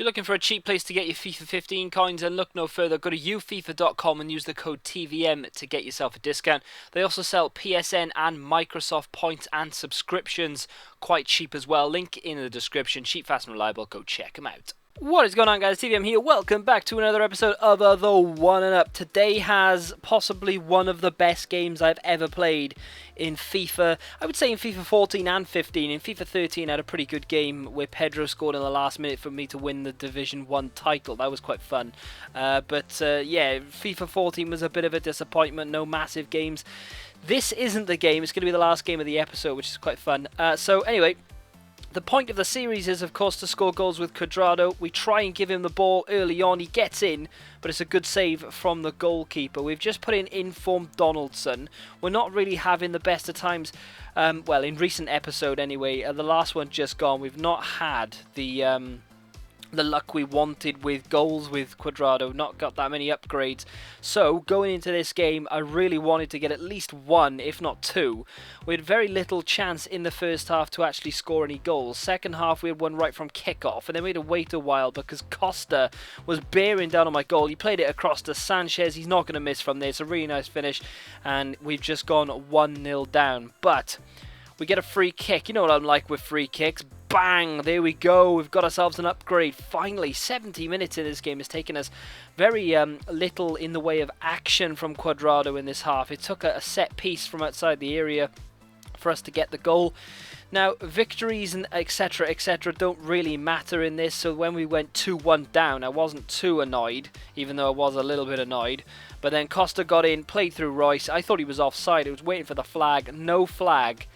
If you're looking for a cheap place to get your FIFA 15 coins, then look no further. Go to ufifa.com and use the code TVM to get yourself a discount. They also sell PSN and Microsoft points and subscriptions, quite cheap as well. Link in the description. Cheap, fast and reliable. Go check them out. What is going on, guys? TVM here. Welcome back to another episode of The One and Up. Today has possibly one of the best games I've ever played in FIFA. I would say in FIFA 14 and 15. In FIFA 13 I had a pretty good game where Pedro scored in the last minute for me to win the Division 1 title. That was quite fun. Yeah, FIFA 14 was a bit of a disappointment. No massive games. This isn't the game. It's going to be the last game of the episode, which is quite fun. So anyway, the point of the series is, of course, to score goals with Cuadrado. We try and give him the ball early on. He gets in, but it's a good save from the goalkeeper. We've just put in informed Donaldson. We're not really having the best of times. Well, in recent episode anyway. The last one just gone. We've not had the luck we wanted with goals with Cuadrado, not got that many upgrades. So going into this game, I really wanted to get at least one, if not two. We had very little chance in the first half to actually score any goals. Second half we had one right from kickoff, and then we had to wait a while because Costa was bearing down on my goal. He played it across to Sanchez. He's not going to miss from there. It's a really nice finish, and we've just gone 1-0 down. But we get a free kick. You know what I'm like with free kicks. Bang! There we go. We've got ourselves an upgrade. Finally, 70 minutes in this game has taken us very little in the way of action from Cuadrado in this half. It took a set piece from outside the area for us to get the goal. Now, victories and etc. don't really matter in this. So when we went 2-1 down, I wasn't too annoyed, even though I was a little bit annoyed. But then Costa got in, played through Royce. I thought he was offside. I was waiting for the flag. No flag.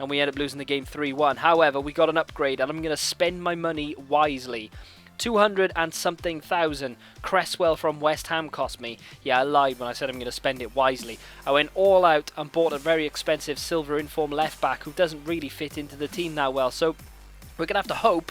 And we end up losing the game 3-1. However, we got an upgrade, and I'm going to spend my money wisely. 200 and something thousand. Cresswell from West Ham cost me. Yeah, I lied when I said I'm going to spend it wisely. I went all out and bought a very expensive silver inform left back who doesn't really fit into the team that well. So we're going to have to hope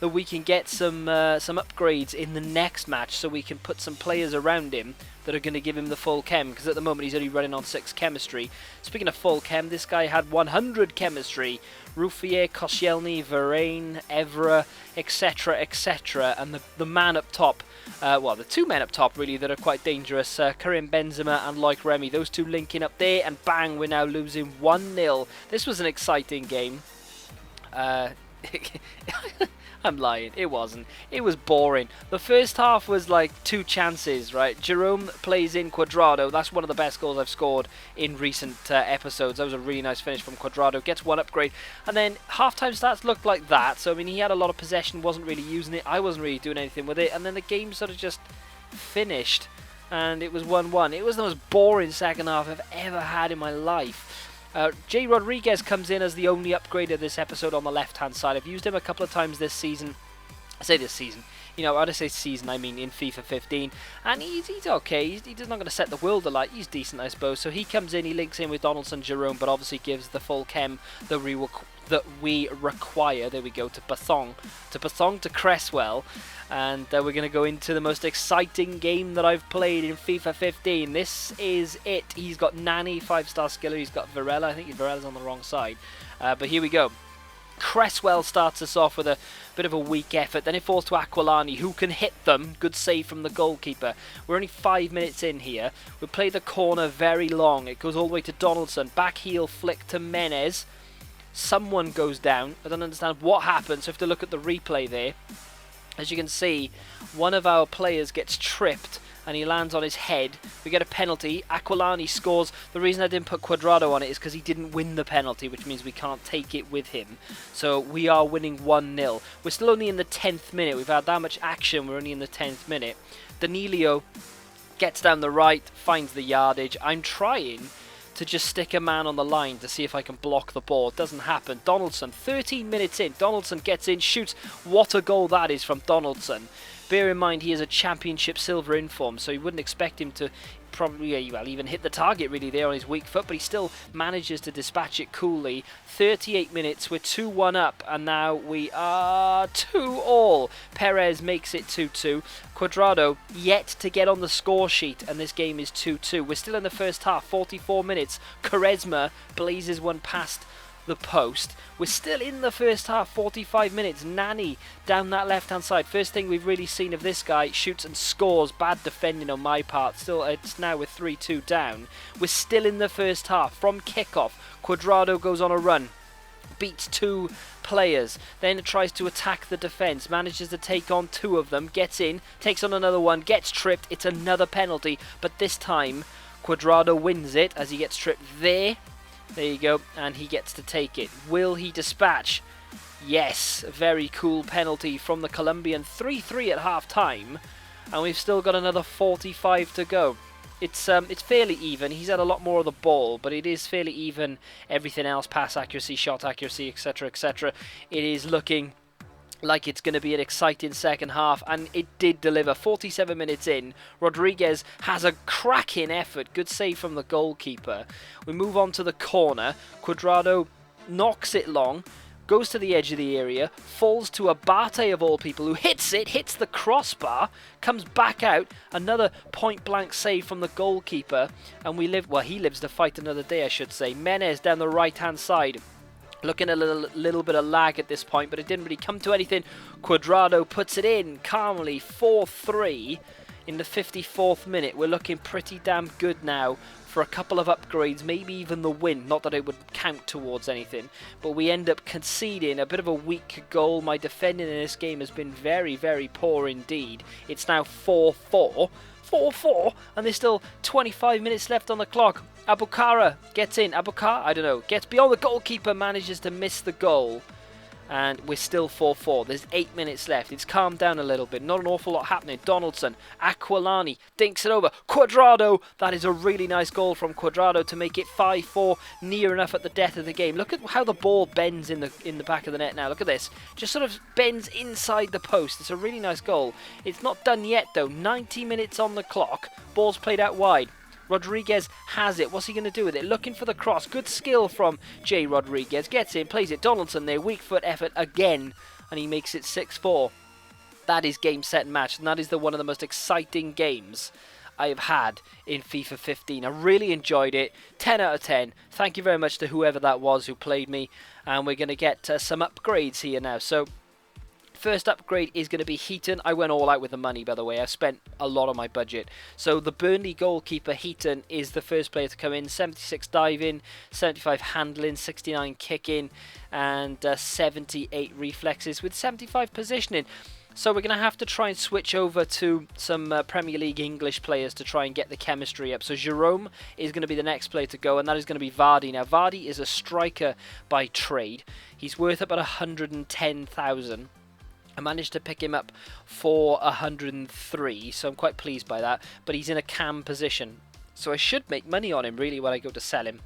that we can get some upgrades in the next match, so we can put some players around him that are going to give him the full chem, because at the moment he's only running on 6 chemistry. Speaking of full chem, this guy had 100 chemistry. Ruffier, Koscielny, Varane, Evra, etc. And the man up top, well, the two men up top really that are quite dangerous, Karim Benzema and Loic Remy. Those two linking up there, and bang, we're now losing 1-0. This was an exciting game. I'm lying, it wasn't. It was boring. The first half was like 2 chances, right? Jerome plays in Cuadrado. That's one of the best goals I've scored in recent episodes. That was a really nice finish from Cuadrado. Gets one upgrade. And then halftime stats looked like that. So, I mean, he had a lot of possession, wasn't really using it. I wasn't really doing anything with it. And then the game sort of just finished. And it was 1-1. It was the most boring second half I've ever had in my life. Jay Rodriguez comes in as the only upgrade of this episode on the left-hand side. I've used him a couple of times this season. I say this season. You know, when I say season, I mean in FIFA 15. And he's okay. He's not going to set the world alight. He's decent, I suppose. So he comes in, he links in with Donaldson, Jerome, but obviously gives the full chem that we require. There we go, to Bathong. To Cresswell. And we're going to go into the most exciting game that I've played in FIFA 15. This is it. He's got Nani, 5-star skiller. He's got Varela. I think Varela's on the wrong side. But here we go. Cresswell starts us off with a bit of a weak effort. Then it falls to Aquilani, who can hit them. Good save from the goalkeeper. We're only 5 minutes in here. We play the corner very long. It goes all the way to Donaldson. Back heel flick to Menez. Someone goes down. I don't understand what happened, so I have to look at the replay there. As you can see, one of our players gets tripped and he lands on his head. We get a penalty. Aquilani scores. The reason I didn't put Cuadrado on it is because he didn't win the penalty, which means we can't take it with him. So we are winning 1-0. We're still only in the 10th minute. We've had that much action. We're only in the 10th minute. Danilo gets down the right, finds the yardage. I'm trying to just stick a man on the line to see if I can block the ball. It doesn't happen. Donaldson, 13 minutes in. Donaldson gets in, shoots. What a goal that is from Donaldson. Bear in mind he is a championship silver inform, so you wouldn't expect him to probably, well, even hit the target really there on his weak foot, but he still manages to dispatch it coolly. 38 minutes, we're 2-1 up, and now we are 2-all. Perez makes it 2-2. Cuadrado yet to get on the score sheet, and this game is 2-2. We're still in the first half, 44 minutes. Quaresma blazes one past the post. We're still in the first half, 45 minutes. Nani down that left-hand side. First thing we've really seen of this guy. Shoots and scores. Bad defending on my part. Still, it's now with 3-2 down. We're still in the first half. From kickoff, Cuadrado goes on a run. Beats 2 players, then tries to attack the defence, manages to take on 2 of them, gets in, takes on another one, gets tripped, it's another penalty, but this time Cuadrado wins it as he gets tripped there you go, and he gets to take it. Will he dispatch? Yes, very cool penalty from the Colombian. 3-3 at half time, and we've still got another 45 to go. It's fairly even. He's had a lot more of the ball, but it is fairly even. Everything else, pass accuracy, shot accuracy, etc., etc. It is looking like it's going to be an exciting second half, and it did deliver. 47 minutes in, Rodriguez has a cracking effort. Good save from the goalkeeper. We move on to the corner. Cuadrado knocks it long, goes to the edge of the area, falls to Abate of all people, who hits it, hits the crossbar, comes back out, another point-blank save from the goalkeeper, and he lives to fight another day, I should say. Menez down the right-hand side, looking a little bit of lag at this point, but it didn't really come to anything. Cuadrado puts it in calmly, 4-3 in the 54th minute. We're looking pretty damn good now for a couple of upgrades, maybe even the win. Not that it would count towards anything, but we end up conceding a bit of a weak goal. My defending in this game has been very, very poor indeed. It's now 4-4. 4-4, and there's still 25 minutes left on the clock. Abukara gets in. I don't know. Gets beyond the goalkeeper, manages to miss the goal. And we're still 4-4. There's 8 minutes left. It's calmed down a little bit. Not an awful lot happening. Donaldson, Aquilani, dinks it over. Cuadrado. That is a really nice goal from Cuadrado to make it 5-4, near enough at the death of the game. Look at how the ball bends in the back of the net now. Look at this. Just sort of bends inside the post. It's a really nice goal. It's not done yet, though. 90 minutes on the clock. Ball's played out wide. Rodriguez has it. What's he going to do with it? Looking for the cross. Good skill from J. Rodriguez. Gets in, plays it. Donaldson there. Weak foot effort again. And he makes it 6-4. That is game, set, and match. And that is one of the most exciting games I have had in FIFA 15. I really enjoyed it. 10 out of 10. Thank you very much to whoever that was who played me. And we're going to get some upgrades here now. So, first upgrade is going to be Heaton. I went all out with the money, by the way. I spent a lot on my budget. So the Burnley goalkeeper, Heaton, is the first player to come in. 76 diving, 75 handling, 69 kicking, and 78 reflexes with 75 positioning. So we're going to have to try and switch over to some Premier League English players to try and get the chemistry up. So Jerome is going to be the next player to go, and that is going to be Vardy. Now, Vardy is a striker by trade. He's worth about 110,000. I managed to pick him up for 103, so I'm quite pleased by that. But he's in a cam position, so I should make money on him, really, when I go to sell him.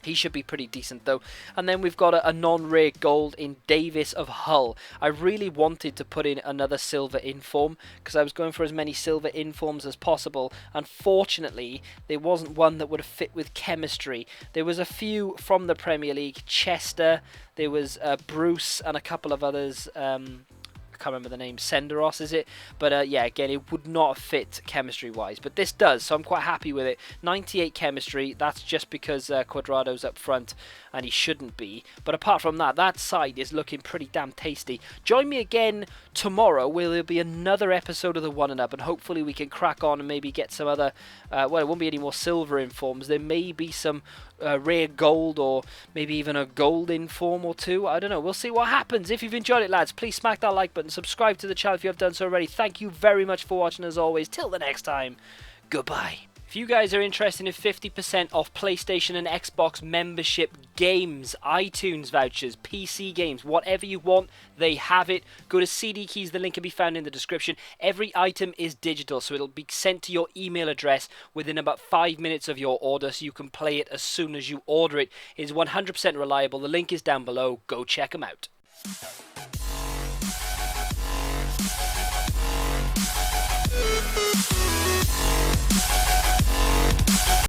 He should be pretty decent, though. And then we've got a non-rare gold in Davis of Hull. I really wanted to put in another silver inform, because I was going for as many silver informs as possible. Unfortunately, there wasn't one that would have fit with chemistry. There was a few from the Premier League. Chester, there was Bruce, and a couple of others. I can't remember the name, Senderos is it? But yeah, again, it would not fit chemistry-wise. But this does, so I'm quite happy with it. 98 chemistry, that's just because Cuadrado's up front and he shouldn't be. But apart from that, that side is looking pretty damn tasty. Join me again tomorrow where there'll be another episode of the 1-and-Up, and hopefully we can crack on and maybe get some other, well, it won't be any more silver informs. There may be some rare gold, or maybe even a gold inform or two. I don't know. We'll see what happens. If you've enjoyed it, lads, please smack that like button. Subscribe to the channel if you have done so already. Thank you very much for watching, as always. Till the next time, goodbye. If you guys are interested in 50% off PlayStation and Xbox membership games, iTunes vouchers, PC games, whatever you want, they have it. Go to CD Keys, the link can be found in the description. Every item is digital, so it'll be sent to your email address within about 5 minutes of your order, so you can play it as soon as you order it. It is 100% reliable. The link is down below. Go check them out.